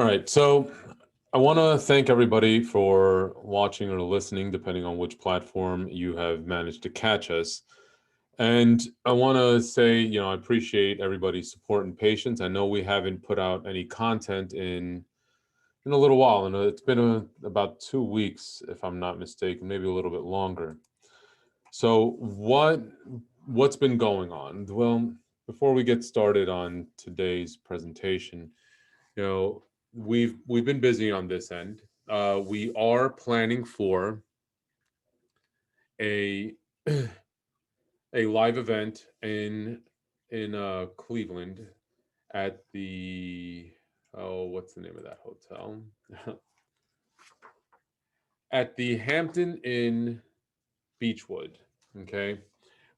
All right, so I want to thank everybody for watching or listening, depending on which platform you have managed to catch us. And I want to say, I appreciate everybody's support and patience. I know we haven't put out any content in a little while, and it's been about 2 weeks, if I'm not mistaken, maybe a little bit longer. So what's been going on? Well, before we get started on today's presentation, you know, we've been busy on this end. We are planning for a a live event in Cleveland at the what's the name of that hotel? At the Hampton Inn Beechwood. Okay,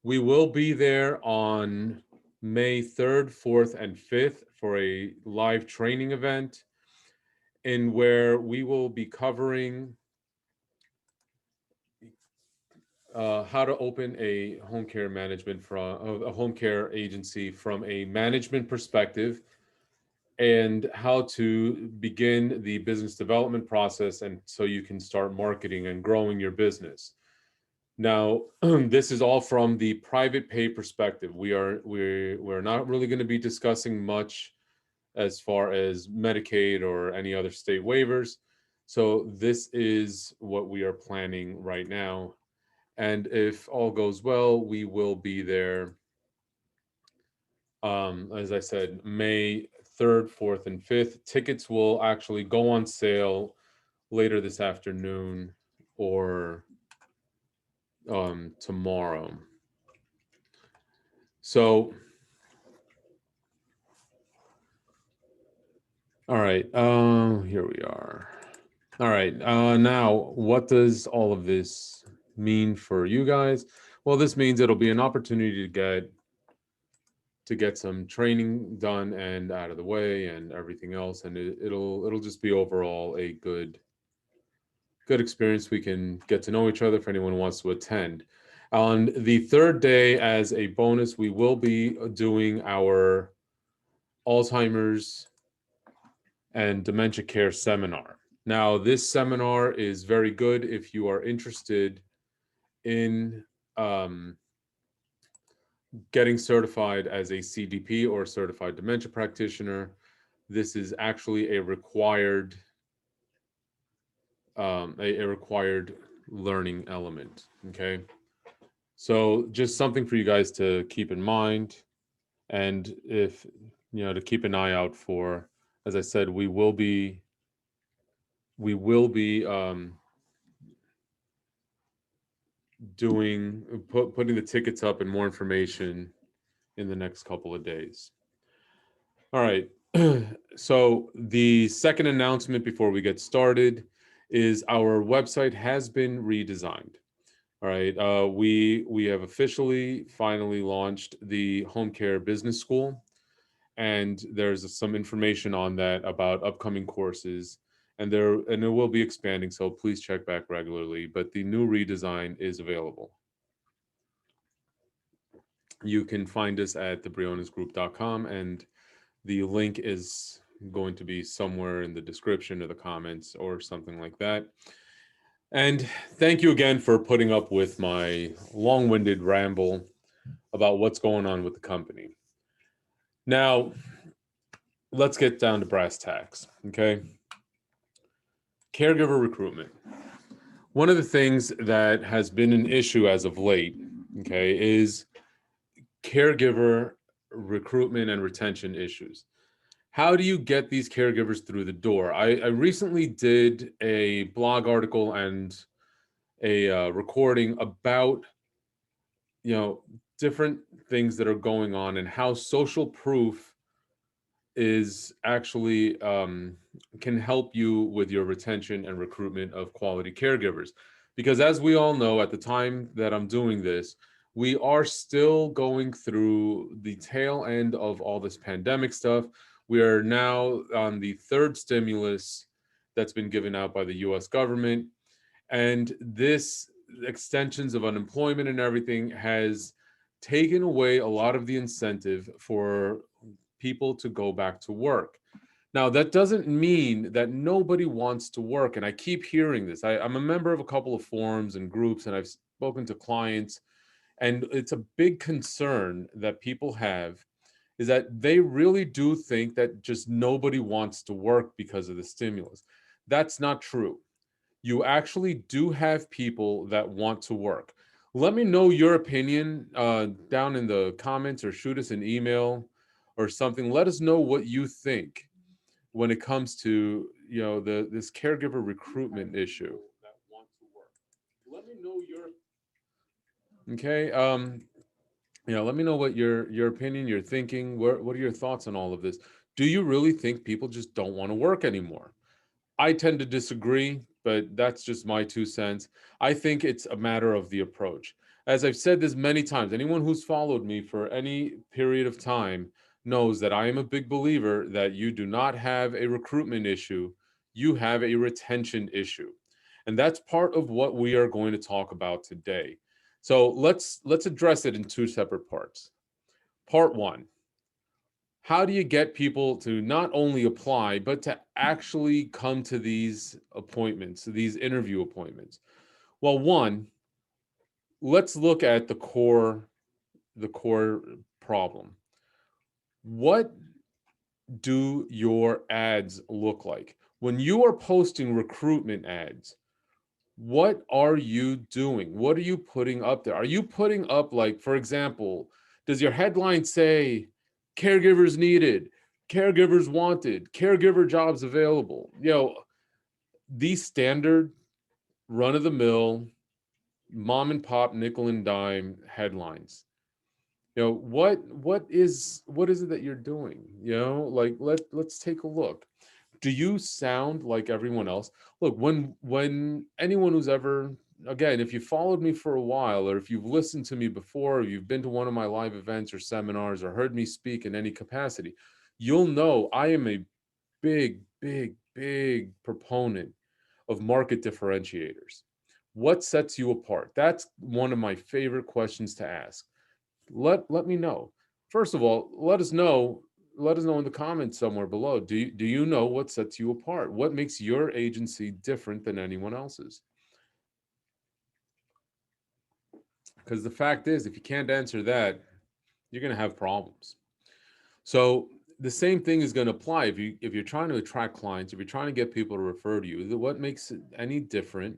we will be there on May 3rd, 4th, and 5th for a live training event, in where we will be covering how to open a home care management from a home care agency from a management perspective, and how to begin the business development process, and so you can start marketing and growing your business. Now, this is all from the private pay perspective. We're not really going to be discussing much as far as Medicaid or any other state waivers. So this is what we are planning right now. And if all goes well, we will be there, as I said, May 3rd, 4th, and 5th. Tickets will actually go on sale later this afternoon or tomorrow. So, all right, here we are. All right, now what does all of this mean for you guys? Well, this means it'll be an opportunity to get some training done and out of the way and everything else, and it'll just be overall a good experience. We can get to know each other if anyone wants to attend. On the third day, as a bonus, we will be doing our Alzheimer's and dementia care seminar. Now, this seminar is very good if you are interested in getting certified as a CDP or certified dementia practitioner. This is actually a required required learning element. Okay, so just something for you guys to keep in mind, and if to keep an eye out for. As I said, we will be putting the tickets up and more information in the next couple of days. All right. So the second announcement before we get started is our website has been redesigned. All right. We have officially finally launched the Homecare Business School, and there's some information on that about upcoming courses, and it will be expanding. So please check back regularly. But the new redesign is available. You can find us at thebrionesgroup.com, and the link is going to be somewhere in the description or the comments or something like that. And thank you again for putting up with my long-winded ramble about what's going on with the company. Now, let's get down to brass tacks, okay? Caregiver recruitment. One of the things that has been an issue as of late, okay, is caregiver recruitment and retention issues. How do you get these caregivers through the door? I recently did a blog article and a recording about different things that are going on and how social proof is actually can help you with your retention and recruitment of quality caregivers. Because as we all know, at the time that I'm doing this, we are still going through the tail end of all this pandemic stuff. We are now on the third stimulus that's been given out by the US government. And this extensions of unemployment and everything has taken away a lot of the incentive for people to go back to work. Now, that doesn't mean that nobody wants to work. And I keep hearing this. I'm a member of a couple of forums and groups, and I've spoken to clients, and it's a big concern that people have is that they really do think that just nobody wants to work because of the stimulus. That's not true. You actually do have people that want to work. Let me know your opinion down in the comments, or shoot us an email or something. Let us know what you think when it comes to this caregiver recruitment issue. Let me know your okay. Let me know what your opinion, your thinking. What are your thoughts on all of this? Do you really think people just don't want to work anymore? I tend to disagree, but that's just my 2 cents. I think it's a matter of the approach. As I've said this many times, anyone who's followed me for any period of time knows that I am a big believer that you do not have a recruitment issue, you have a retention issue. And that's part of what we are going to talk about today. So let's address it in two separate parts. Part one, how do you get people to not only apply, but to actually come to these appointments, these interview appointments? Well, one, let's look at the core problem. What do your ads look like? When you are posting recruitment ads, what are you doing? What are you putting up there? Are you putting up, like, for example, does your headline say caregivers needed, caregivers wanted, caregiver jobs available? These standard run of the mill mom and pop nickel and dime headlines. What is it that you're doing? Like, let's take a look. Do you sound like everyone else? Look, when anyone who's ever, again, if you followed me for a while, or if you've listened to me before, or you've been to one of my live events or seminars, or heard me speak in any capacity, you'll know I am a big, big, big proponent of market differentiators. What sets you apart? That's one of my favorite questions to ask. Let me know. First of all, let us know in the comments somewhere below. Do you know what sets you apart? What makes your agency different than anyone else's? Because the fact is, if you can't answer that, you're going to have problems. So the same thing is going to apply if you're trying to attract clients, if you're trying to get people to refer to you. What makes it any different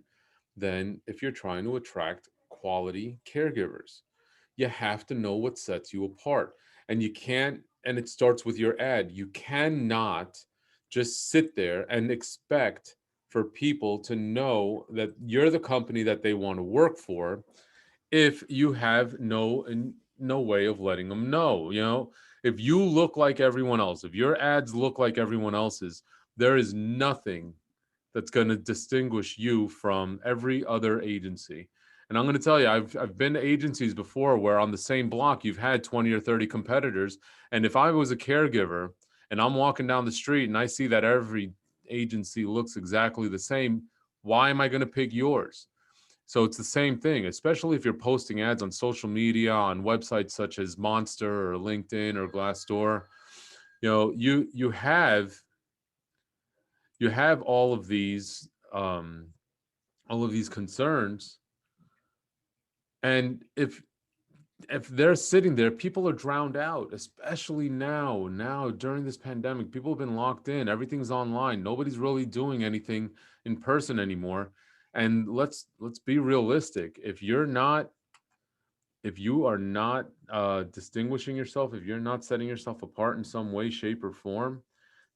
than if you're trying to attract quality caregivers? You have to know what sets you apart. And you can't, and it starts with your ad. You cannot just sit there and expect for people to know that you're the company that they want to work for if you have no way of letting them know. If you look like everyone else, if your ads look like everyone else's, there is nothing that's going to distinguish you from every other agency. And I'm going to tell you, I've been to agencies before where on the same block you've had 20 or 30 competitors. And if I was a caregiver and I'm walking down the street and I see that every agency looks exactly the same, why am I going to pick yours? So it's the same thing, especially if you're posting ads on social media, on websites such as Monster or LinkedIn or Glassdoor. You have all of these concerns, and if they're sitting there, people are drowned out, especially now during this pandemic. People have been locked in, everything's online, nobody's really doing anything in person anymore. And let's be realistic. If you are not distinguishing yourself, if you're not setting yourself apart in some way, shape, or form,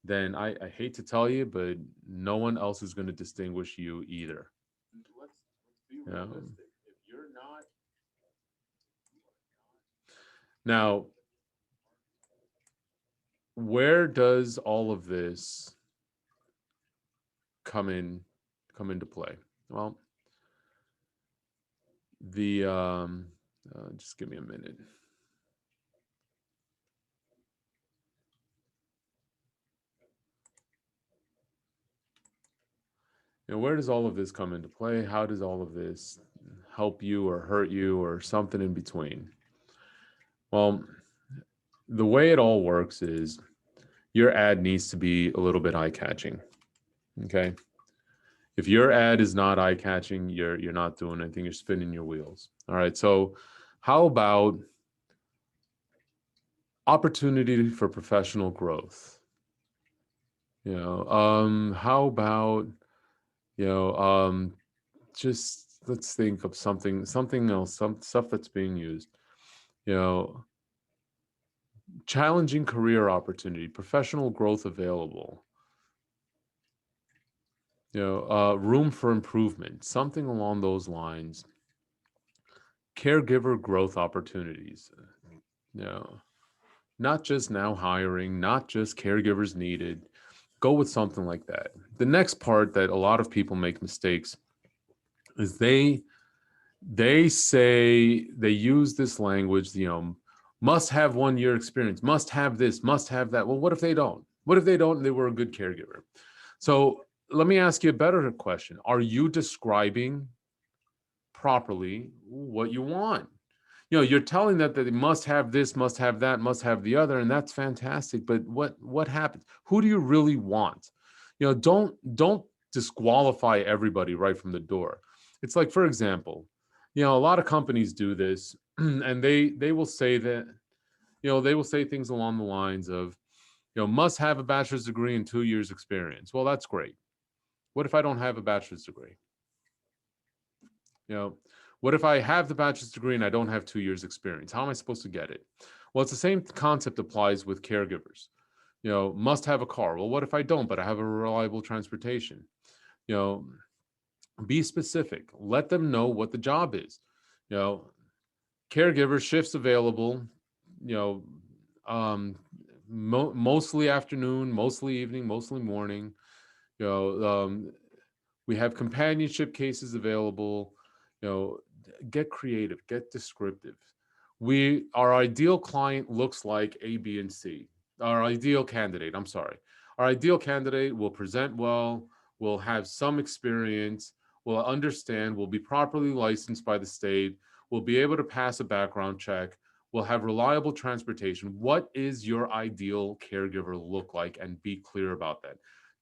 then I hate to tell you, but no one else is going to distinguish you either. Let's be realistic. If you're not now, where does all of this come into play? Well, the just give me a minute. Where does all of this come into play? How does all of this help you or hurt you or something in between? Well, the way it all works is your ad needs to be a little bit eye-catching. Okay. If your ad is not eye-catching, you're not doing anything, you're spinning your wheels. All right. So how about opportunity for professional growth? How about, just let's think of something else, some stuff that's being used. You know, challenging career opportunity, professional growth available. Room for improvement, something along those lines. Caregiver growth opportunities. You know, not just now hiring, not just caregivers needed. Go with something like that. The next part that a lot of people make mistakes is they say they use this language, must have 1 year experience, must have this, must have that. Well, what if they don't? What if they don't and they were a good caregiver? So let me ask you a better question. Are you describing properly what you want? You're telling that they must have this, must have that, must have the other, and that's fantastic. But what happens? Who do you really want? Don't disqualify everybody right from the door. It's like, for example, a lot of companies do this, and they will say that, they will say things along the lines of, must have a bachelor's degree and 2 years experience. Well, that's great. What if I don't have a bachelor's degree? What if I have the bachelor's degree and I don't have 2 years experience? How am I supposed to get it? Well, it's the same concept applies with caregivers. Must have a car. Well, what if I don't, but I have a reliable transportation? Be specific. Let them know what the job is. Caregiver shifts available, mostly afternoon, mostly evening, mostly morning. We have companionship cases available. Get creative, get descriptive. Our ideal client looks like A, B, and C. Our ideal candidate, I'm sorry. Our ideal candidate will present well, will have some experience, will understand, will be properly licensed by the state, will be able to pass a background check, will have reliable transportation. What is your ideal caregiver look like? And be clear about that.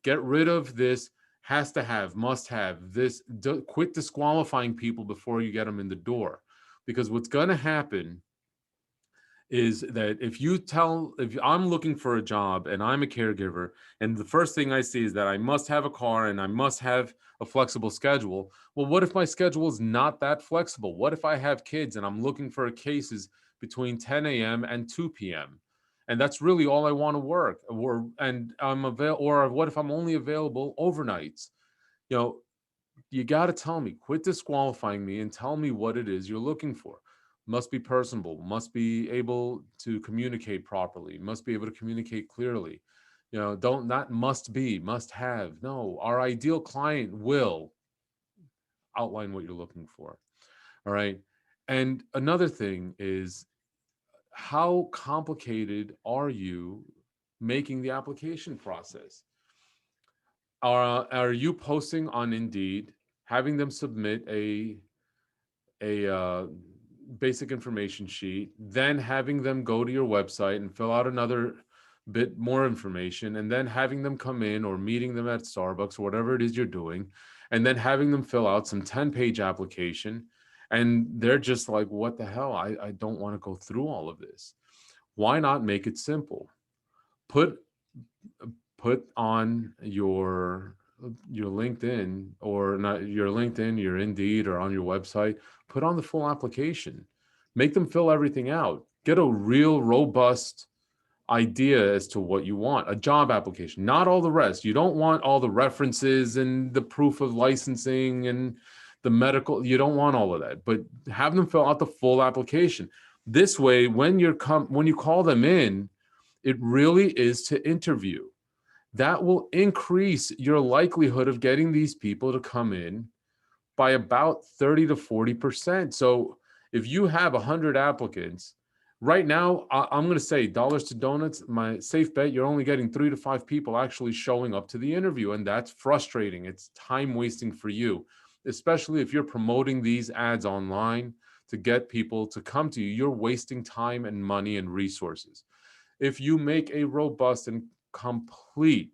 Get rid of this has to have, must have, this. Quit disqualifying people before you get them in the door. Because what's going to happen is that if I'm looking for a job and I'm a caregiver, and the first thing I see is that I must have a car and I must have a flexible schedule. Well, what if my schedule is not that flexible? What if I have kids and I'm looking for cases between 10 a.m. and 2 p.m.? And that's really all I want to work, or what if I'm only available overnights? You got to tell me, quit disqualifying me and tell me what it is you're looking for. Must be personable, must be able to communicate properly, must be able to communicate clearly. Don't, not must be, must have. No, our ideal client will outline what you're looking for. All right. And another thing is, how complicated are you making the application process? Are you posting on Indeed, having them submit a basic information sheet, then having them go to your website and fill out another bit more information, and then having them come in, or meeting them at Starbucks or whatever it is you're doing, and then having them fill out some 10-page application, and they're just like, what the hell? I don't want to go through all of this. Why not make it simple? Put on your LinkedIn, or not your LinkedIn, your Indeed, or on your website, put on the full application. Make them fill everything out. Get a real robust idea as to what you want. A job application, not all the rest. You don't want all the references and the proof of licensing and the medical. You don't want all of that, but have them fill out the full application. This way, when you call them in, it really is to interview. That will increase your likelihood of getting these people to come in by about 30 to 40%. So if you have 100 applicants, right now, I'm going to say dollars to donuts, my safe bet, you're only getting 3 to 5 people actually showing up to the interview. And that's frustrating. It's time wasting for you, especially if you're promoting these ads online to get people to come to you. You're wasting time and money and resources. If you make a robust and complete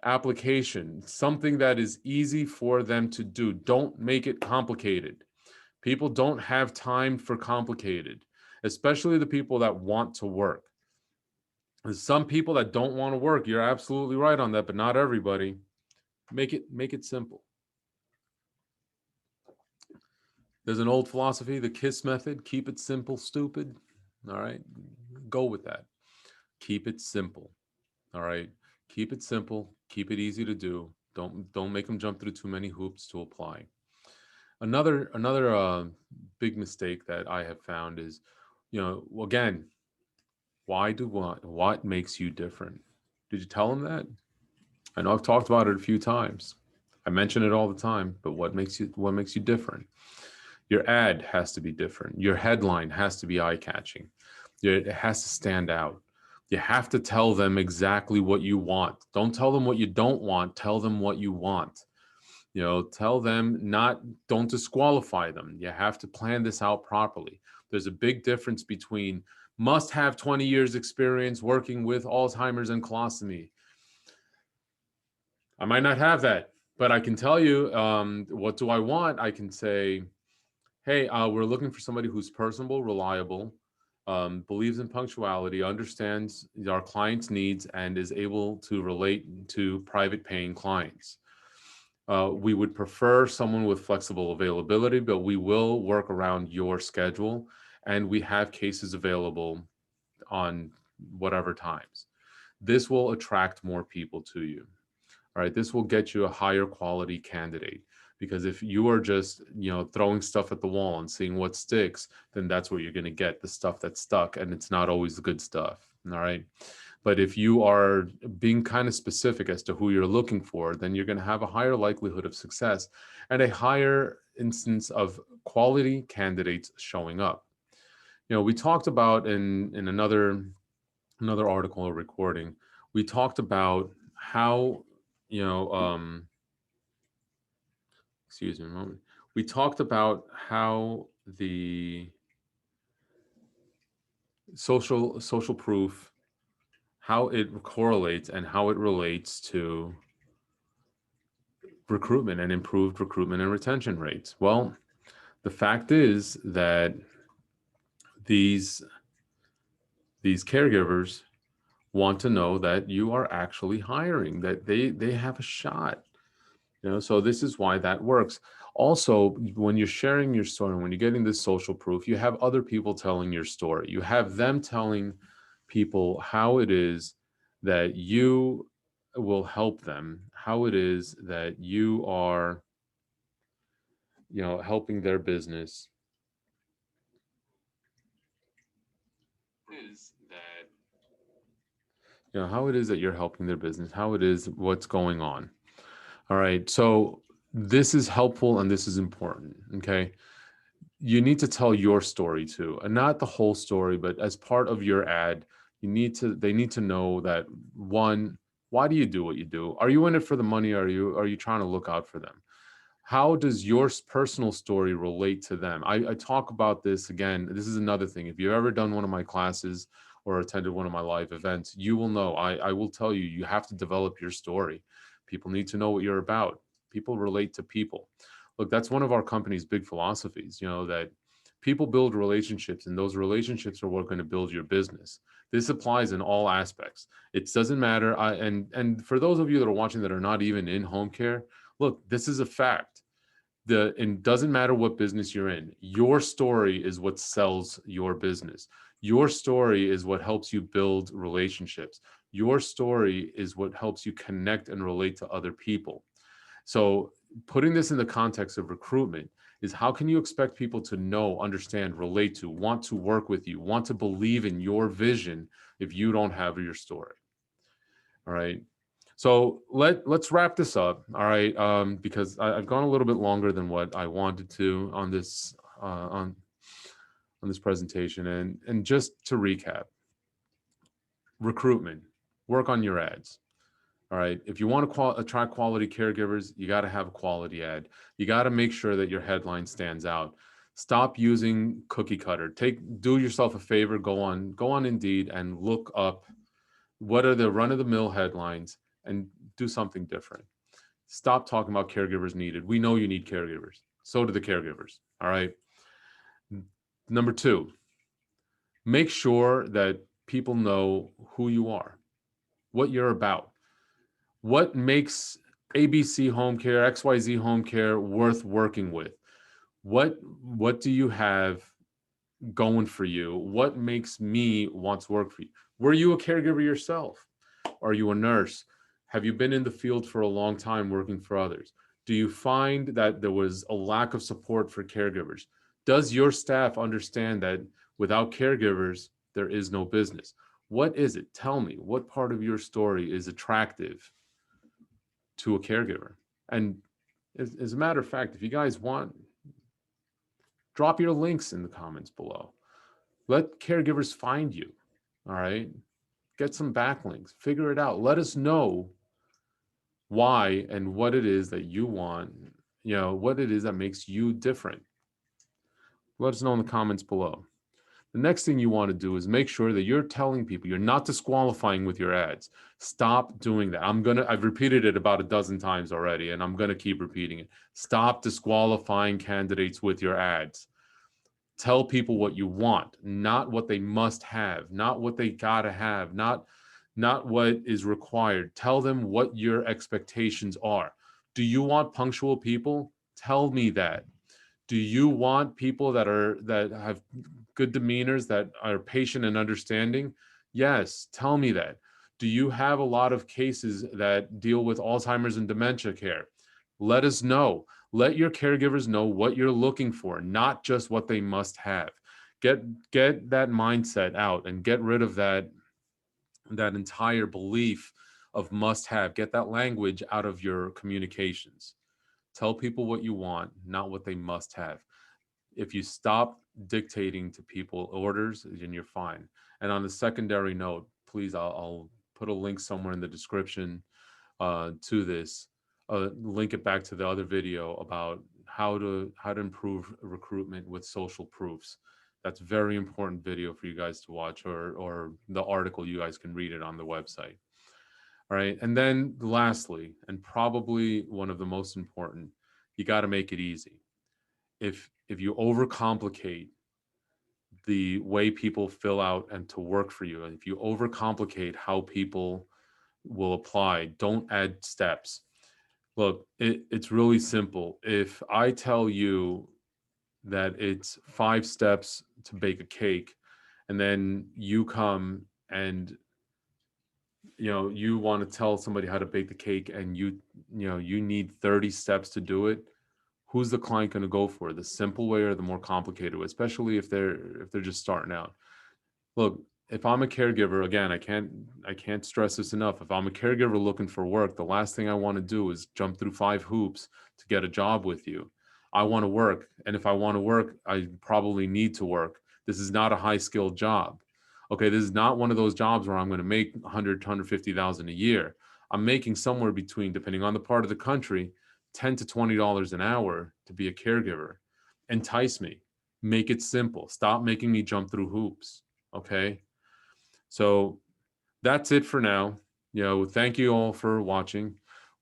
application, something that is easy for them to do. Don't make it complicated. People don't have time for complicated, especially the people that want to work. There's some people that don't want to work. You're absolutely right on that, but not everybody. Make it simple. There's an old philosophy, the KISS method, keep it simple, stupid. All right, go with that. Keep it simple. All right, keep it simple, keep it easy to do. Don't make them jump through too many hoops to apply. Another big mistake that I have found is, again, what makes you different? Did you tell them that? I know I've talked about it a few times. I mention it all the time, but what makes you different? Your ad has to be different. Your headline has to be eye-catching. It has to stand out. You have to tell them exactly what you want. Don't tell them what you don't want. Tell them what you want. Tell them don't disqualify them. You have to plan this out properly. There's a big difference between must have 20 years experience working with Alzheimer's and colostomy. I might not have that, but I can tell you, what do I want? I can say, hey, we're looking for somebody who's personable, reliable, believes in punctuality, understands our clients' needs, and is able to relate to private paying clients. We would prefer someone with flexible availability, but we will work around your schedule, and we have cases available on whatever times. This will attract more people to you. All right, this will get you a higher quality candidate, because if you are just, throwing stuff at the wall and seeing what sticks, then that's what you're going to get, the stuff that's stuck, and it's not always the good stuff. All right. But if you are being kind of specific as to who you're looking for, then you're going to have a higher likelihood of success and a higher instance of quality candidates showing up. We talked about in another article or recording, we talked about how, excuse me a moment. We talked about how the social proof, how it correlates and how it relates to recruitment and improved recruitment and retention rates. Well, the fact is that these caregivers want to know that you are actually hiring, that they have a shot. So this is why that works. Also, when you're sharing your story, when you're getting this social proof, you have other people telling your story. You have them telling people how it is that you will help them, how it is that you are, helping their business. Is that, how it is that you're helping their business, how it is, what's going on. All right. So this is helpful and this is important. Okay. You need to tell your story too, and not the whole story, but as part of your ad, they need to know that, one, why do you do what you do? Are you in it for the money? Are you trying to look out for them? How does your personal story relate to them? I talk about this again. This is another thing. If you've ever done one of my classes or attended one of my live events, you will know, I will tell you, you have to develop your story. People need to know what you're about. People relate to people. Look, that's one of our company's big philosophies, that people build relationships, and those relationships are what are going to build your business. This applies in all aspects. It doesn't matter. And for those of you that are watching that are not even in home care, look, this is a fact. It doesn't matter what business you're in. Your story is what sells your business. Your story is what helps you build relationships. Your story is what helps you connect and relate to other people. So putting this in the context of recruitment is, how can you expect people to know, understand, relate to, want to work with you, want to believe in your vision if you don't have your story? All right. So let's wrap this up. All right. Because I've gone a little bit longer than what I wanted to on this on this presentation. And just to recap, recruitment, work on your ads. All right. If you want to attract quality caregivers, you got to have a quality ad. You got to make sure that your headline stands out. Stop using cookie cutter. Do yourself a favor. Go on Indeed and look up What are the run-of-the-mill headlines, and do something different. Stop talking about caregivers needed. We know you need caregivers. So do the caregivers. All right. Number 2, make sure that people know who you are, what you're about, what makes ABC Home Care, XYZ Home Care worth working with. What do you have going for you? What makes me want to work for you? Were you a caregiver yourself? Are you a nurse? Have you been in the field for a long time working for others? Do you find that there was a lack of support for caregivers? Does your staff understand that without caregivers, there is no business? What is it? Tell me, what part of your story is attractive to a caregiver? And as a matter of fact, if you guys want, drop your links in the comments below. Let caregivers find you, all right? Get some backlinks, figure it out. Let us know why and what it is that you want, what it is that makes you different. Let us know in the comments below. The next thing you want to do is make sure that you're telling people, you're not disqualifying with your ads. Stop doing that. I've repeated it about a dozen times already, and I'm going to keep repeating it. Stop disqualifying candidates with your ads. Tell people what you want, not what they must have, not what they gotta have, not what is required. Tell them what your expectations are. Do you want punctual people? Tell me that. Do you want people that have good demeanors, that are patient and understanding? Yes, tell me that. Do you have a lot of cases that deal with Alzheimer's and dementia care? Let us know. Let your caregivers know what you're looking for, not just what they must have. Get that mindset out and get rid of that entire belief of must have. Get that language out of your communications. Tell people what you want, not what they must have. If you stop dictating to people orders, then you're fine. And on a secondary note, please, I'll put a link somewhere in the description to this. Link it back to the other video about how to improve recruitment with social proofs. That's a very important video for you guys to watch, or the article, you guys can read it on the website. All right. And then lastly, and probably one of the most important, you got to make it easy. If you overcomplicate the way people fill out and to work for you, and if you overcomplicate how people will apply, don't add steps. Look, it's really simple. If I tell you that it's 5 steps to bake a cake, and then you come and you want to tell somebody how to bake the cake, and you need 30 steps to do it, who's the client going to go for? The simple way or the more complicated way, especially if they're just starting out? Look, if I'm a caregiver, again, I can't stress this enough. If I'm a caregiver looking for work, the last thing I want to do is jump through 5 hoops to get a job with you. I want to work. And if I want to work, I probably need to work. This is not a high-skilled job. Okay, this is not one of those jobs where I'm going to make $100,000 to $150,000 a year. I'm making somewhere between, depending on the part of the country, $10 to $20 an hour to be a caregiver. Entice me. Make it simple. Stop making me jump through hoops. Okay? So that's it for now. Thank you all for watching.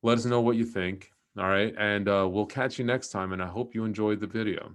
Let us know what you think. All right. And we'll catch you next time. And I hope you enjoyed the video.